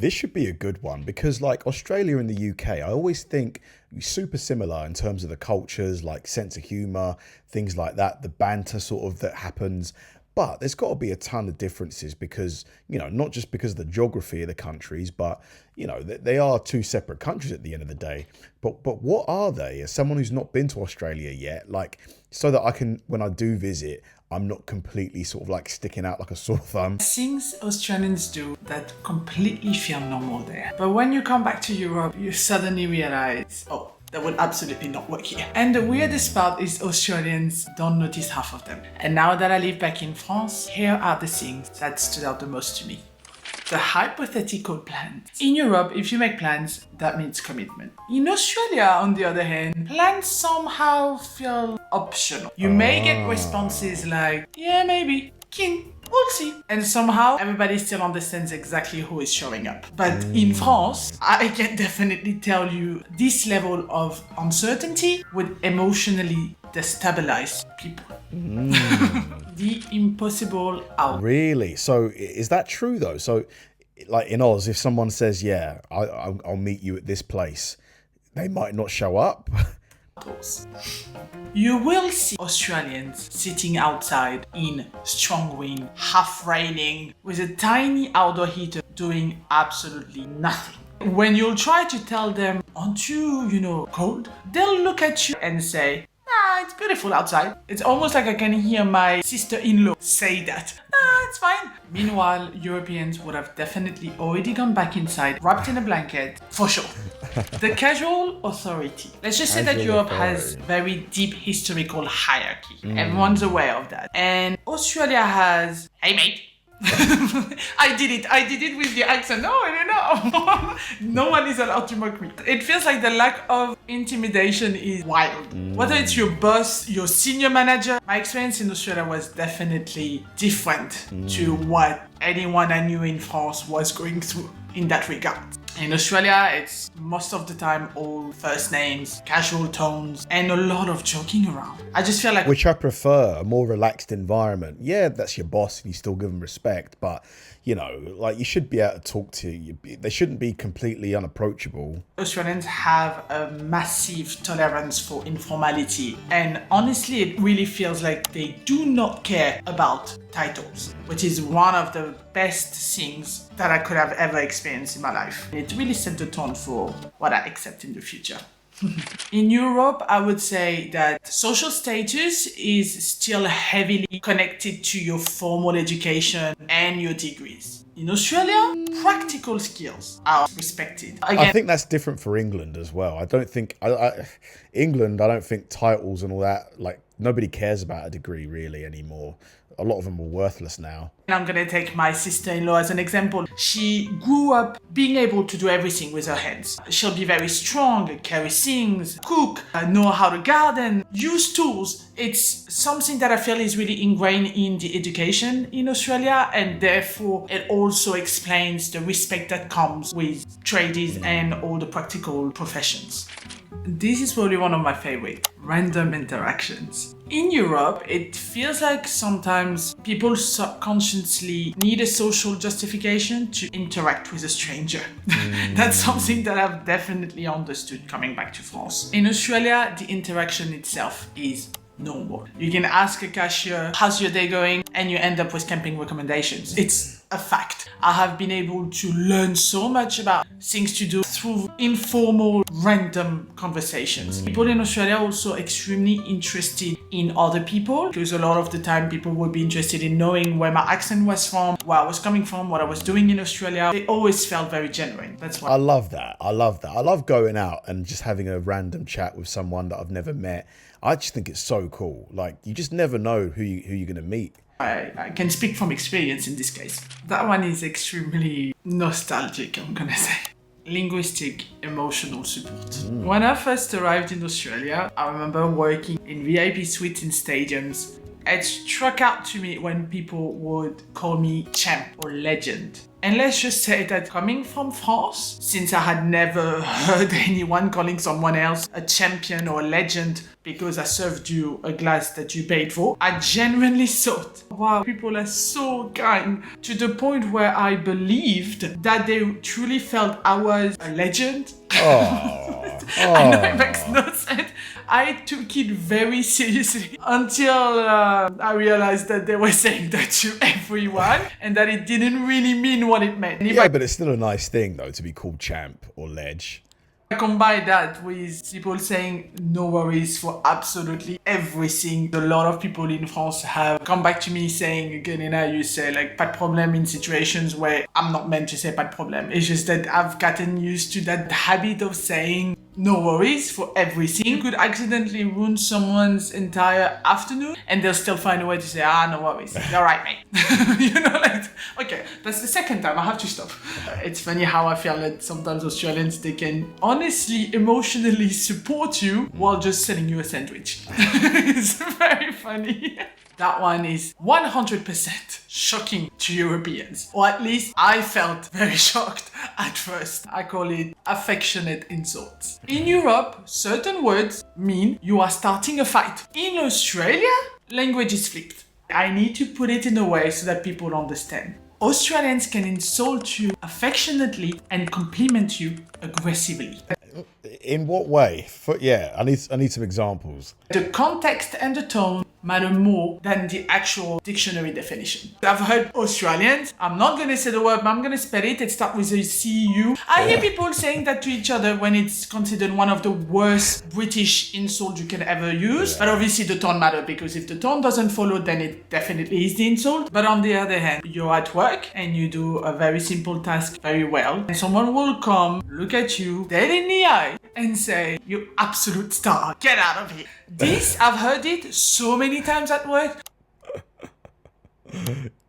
This should be a good one because like Australia and the UK, I always think super similar in terms of the cultures, like sense of humor, things like that, the banter sort of that happens. But there's got to be a ton of differences because, not just because of the geography of the countries, but, they are two separate countries at the end of the day. But what are they? As someone who's not been to Australia yet, like, so that I can, when I do visit, I'm not completely sort of like sticking out like a sore thumb. Things Australians do that completely feel normal there. But when you come back to Europe, you suddenly realize, oh, that would absolutely not work here. And the weirdest part is Australians don't notice half of them. And now that I live back in France, here are the things that stood out the most to me. The hypothetical plans. In Europe, if you make plans, that means commitment. In Australia, on the other hand, plans somehow feel optional. You may get responses like, yeah, maybe, keen, we'll see. And somehow, everybody still understands exactly who is showing up. But in France, I can definitely tell you this level of uncertainty would emotionally destabilize people. The impossible out. Really? So is that true though? So like in Oz, if someone says, yeah, I'll meet you at this place, they might not show up. You will see Australians sitting outside in strong wind, half raining, with a tiny outdoor heater doing absolutely nothing. When you'll try to tell them, aren't you, cold? They'll look at you and say, it's beautiful outside. It's almost like I can hear my sister-in-law say that. It's fine. Meanwhile, Europeans would have definitely already gone back inside, wrapped in a blanket, for sure. The casual authority. Let's just say that Europe has very deep historical hierarchy. Everyone's aware of that. And Australia has, hey mate, I did it with the accent. No. No one is allowed to mock me. It feels like the lack of intimidation is wild. Whether it's your boss, your senior manager, my experience in Australia was definitely different to what anyone I knew in France was going through in that regard. In Australia, it's most of the time all first names, casual tones, and a lot of joking around. I just feel like... Which I prefer, a more relaxed environment. Yeah, that's your boss and you still give them respect, but, like you should be able to talk to you. They shouldn't be completely unapproachable. Australians have a massive tolerance for informality, and honestly, it really feels like they do not care about titles, which is one of the best things that I could have ever experienced in my life. It really set the tone for what I accept in the future. In Europe, I would say that social status is still heavily connected to your formal education and your degrees. In Australia, practical skills are respected. Again, I think that's different for England as well. I don't think England, I don't think titles and all that, like nobody cares about a degree really anymore. A lot of them are worthless now. And I'm going to take my sister-in-law as an example. She grew up being able to do everything with her hands. She'll be very strong, carry things, cook, know how to garden, use tools. It's something that I feel is really ingrained in the education in Australia, and therefore it also explains the respect that comes with tradies and all the practical professions. This is probably one of my favorite, random interactions. In Europe, it feels like sometimes people subconsciously need a social justification to interact with a stranger. That's something that I've definitely understood coming back to France. In Australia, the interaction itself is normal. You can ask a cashier, how's your day going? And you end up with camping recommendations. It's a fact. I have been able to learn so much about things to do through informal, random conversations. People in Australia are also extremely interested in other people, because a lot of the time people would be interested in knowing where my accent was from, where I was coming from, what I was doing in Australia. They always felt very genuine. That's why I love that. I love going out and just having a random chat with someone that I've never met. I just think it's so cool. Like, you just never know who you're going to meet. I can speak from experience in this case. That one is extremely nostalgic, I'm gonna say. Linguistic emotional support. When I first arrived in Australia, I remember working in VIP suites in stadiums, It struck out to me when people would call me champ or legend. And let's just say that coming from France, since I had never heard anyone calling someone else a champion or a legend because I served you a glass that you paid for, I genuinely thought, wow, people are so kind, to the point where I believed that they truly felt I was a legend. I know it makes no sense. I took it very seriously until I realized that they were saying that to everyone and that it didn't really mean what it meant. Yeah, but it's still a nice thing, though, to be called champ or ledge. I combine that with people saying no worries for absolutely everything. A lot of people in France have come back to me saying, Galena, you say like pas de problème in situations where I'm not meant to say pas de problème. It's just that I've gotten used to that habit of saying no worries for everything. You could accidentally ruin someone's entire afternoon and they'll still find a way to say, no worries. You're right, mate. You know, like, okay, that's the second time I have to stop. It's funny how I feel that sometimes Australians, they can honestly, emotionally support you while just selling you a sandwich. It's very funny. That one is 100% shocking to Europeans. Or at least I felt very shocked at first. I call it affectionate insults. In Europe, certain words mean you are starting a fight. In Australia, language is flipped. I need to put it in a way so that people understand. Australians can insult you affectionately and compliment you aggressively. In what way? I need some examples. The context and the tone matter more than the actual dictionary definition. I've heard Australians, I'm not going to say the word, but I'm going to spell it. It starts with a C-U. I hear people saying that to each other when it's considered one of the worst British insults you can ever use. But obviously the tone matters, because if the tone doesn't follow, then it definitely is the insult. But on the other hand, you're at work and you do a very simple task very well, and someone will come, look at you, dead in the eye, and say, you absolute star, get out of here. This, I've heard it so many times at work.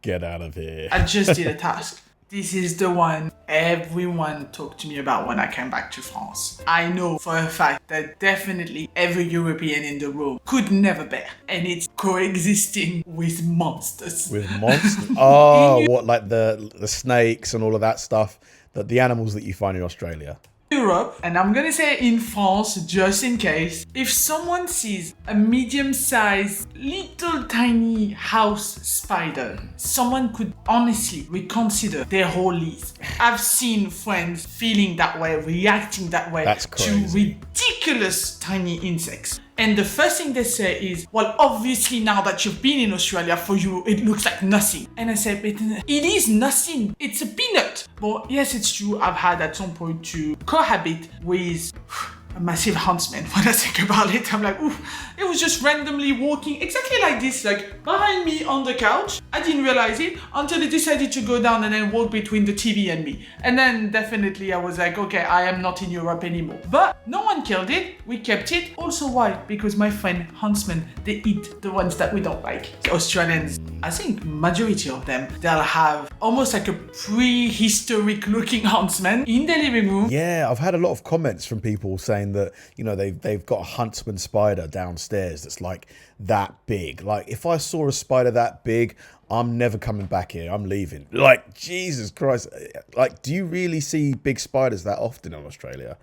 Get out of here. I just did a task. This is the one everyone talked to me about when I came back to France. I know for a fact that definitely every European in the room could never bear. And it's coexisting with monsters. With monsters? Oh, what, like the snakes and all of that stuff? The animals that you find in Australia? Europe, and I'm gonna say in France just in case, if someone sees a medium-sized little tiny house spider, someone could honestly reconsider their whole lease. I've seen friends feeling that way, reacting that way to ridiculous tiny insects. And the first thing they say is, well, obviously now that you've been in Australia, for you, it looks like nothing. And I say, but it is nothing. It's a peanut. But yes, it's true. I've had at some point to cohabit with a massive huntsman. When I think about it, I'm like, ooh, it was just randomly walking exactly like this, like behind me on the couch. I didn't realize it until it decided to go down and then walk between the TV and me. And then definitely I was like, okay, I am not in Europe anymore. But no one killed it. We kept it. Also, why? Because my friend huntsmen, they eat the ones that we don't like. The Australians, I think majority of them, they'll have almost like a prehistoric looking huntsman in their living room. Yeah, I've had a lot of comments from people saying that, you know, they've got a huntsman spider downstairs that's like that big. Like, if I saw a spider that big, I'm never coming back here. I'm leaving. Like, Jesus Christ. Like, do you really see big spiders that often in Australia?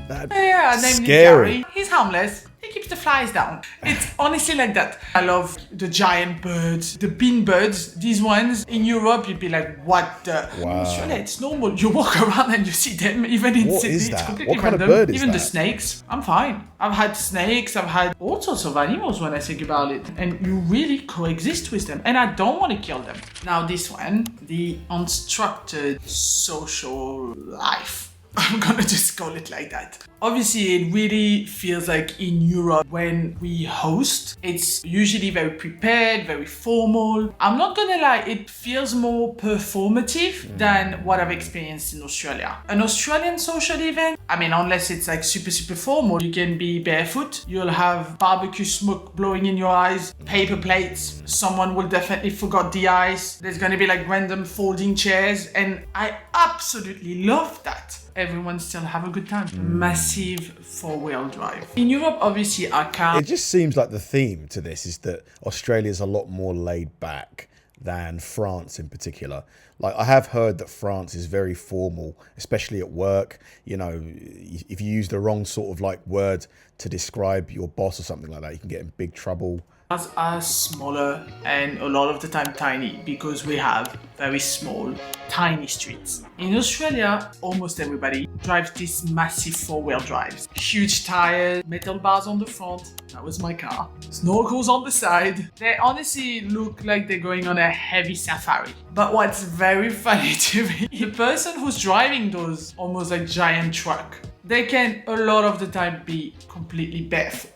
Yeah, named Gary. He's harmless. He keeps the flies down. It's honestly like that. I love the giant birds, the bean birds. These ones in Europe, you'd be like, what the? Wow. In Australia, it's normal. You walk around and you see them. Even in Sydney, it's completely what kind random. Of bird is Even that? The snakes, I'm fine. I've had snakes. I've had all sorts of animals when I think about it. And you really coexist with them. And I don't want to kill them. Now this one, the unstructured social life. I'm gonna just call it like that. Obviously, it really feels like in Europe when we host, it's usually very prepared, very formal. I'm not gonna lie, it feels more performative than what I've experienced in Australia. An Australian social event, I mean, unless it's like super formal, you can be barefoot, you'll have barbecue smoke blowing in your eyes, paper plates, someone will definitely forgot the ice, there's gonna be like random folding chairs, and I absolutely love that. everyone still have a good time. Massive 4-wheel drive. In Europe, obviously, our car... It just seems like the theme to this is that Australia's a lot more laid back than France in particular. Like, I have heard that France is very formal, especially at work. You know, if you use the wrong sort of like word to describe your boss or something like that, you can get in big trouble. Cars are smaller and a lot of the time tiny because we have very small, tiny streets. In Australia, almost everybody drives these massive 4-wheel drives. Huge tires, metal bars on the front. That was my car. Snorkels on the side. They honestly look like they're going on a heavy safari. But what's very funny to me, the person who's driving those almost like giant truck, they can a lot of the time be completely barefoot.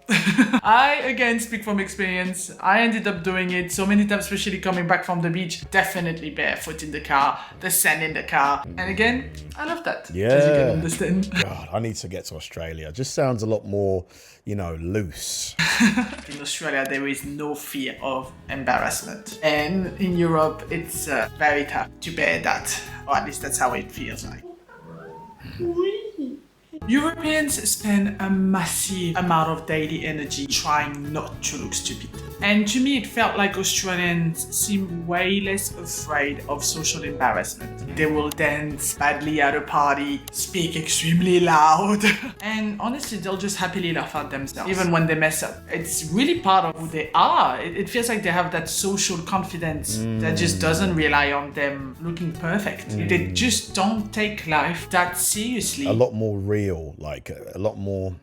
I again speak from experience. I ended up doing it so many times, especially coming back from the beach, definitely barefoot in the car, the sand in the car. And again, I love that. Yeah. As you can understand. God, I need to get to Australia. Just sounds a lot more, you know, loose. In Australia, there is no fear of embarrassment. And in Europe, it's very tough to bear that. Or at least that's how it feels like. Europeans spend a massive amount of daily energy trying not to look stupid. And to me, it felt like Australians seem way less afraid of social embarrassment. They will dance badly at a party, speak extremely loud, and honestly, they'll just happily laugh at themselves, even when they mess up. It's really part of who they are. It feels like they have that social confidence that just doesn't rely on them looking perfect. They just don't take life that seriously. A lot more real, like a lot more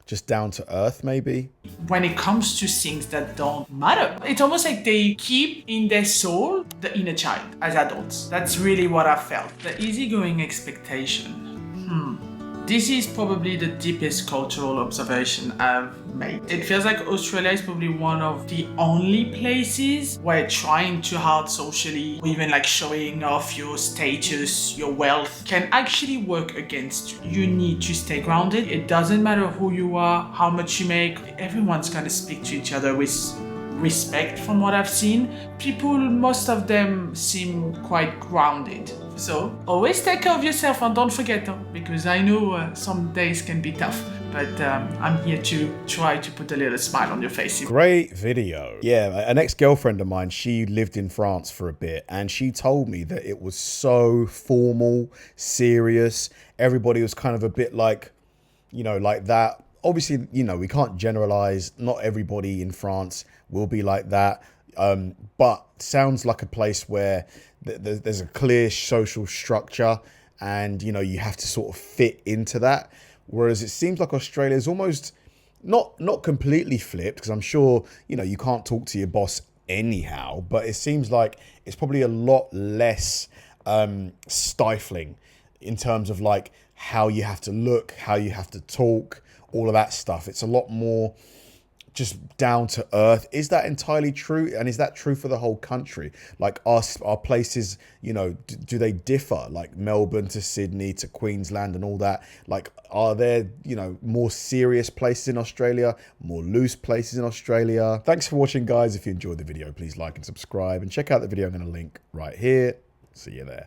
just down to earth, maybe. When it comes to things that don't matter, it's almost like they keep in their soul the inner child as adults. That's really what I felt. The easygoing expectation. This is probably the deepest cultural observation I've made. It feels like Australia is probably one of the only places where trying too hard socially, or even like showing off your status, your wealth, can actually work against you. You need to stay grounded. It doesn't matter who you are, how much you make. Everyone's gonna speak to each other with respect from what I've seen. People, most of them seem quite grounded. So always take care of yourself and don't forget, because I know some days can be tough, but I'm here to try to put a little smile on your face. Great video. Yeah, an ex-girlfriend of mine, she lived in France for a bit and she told me that it was so formal, serious. Everybody was kind of a bit like, you know, like that. Obviously, you know, we can't generalize. Not everybody in France will be like that. But sounds like a place where there's a clear social structure and, you know, you have to sort of fit into that. Whereas it seems like Australia is almost not completely flipped, because I'm sure, you know, you can't talk to your boss anyhow, but it seems like it's probably a lot less stifling in terms of like how you have to look, how you have to talk, all of that stuff. It's a lot more just down to earth. Is that entirely true? And is that true for the whole country? Like our places, you know, do they differ? Like Melbourne to Sydney to Queensland and all that? Like, are there, you know, more serious places in Australia, more loose places in Australia? Thanks for watching, guys. If you enjoyed the video, please like and subscribe and check out the video I'm going to link right here. See you there.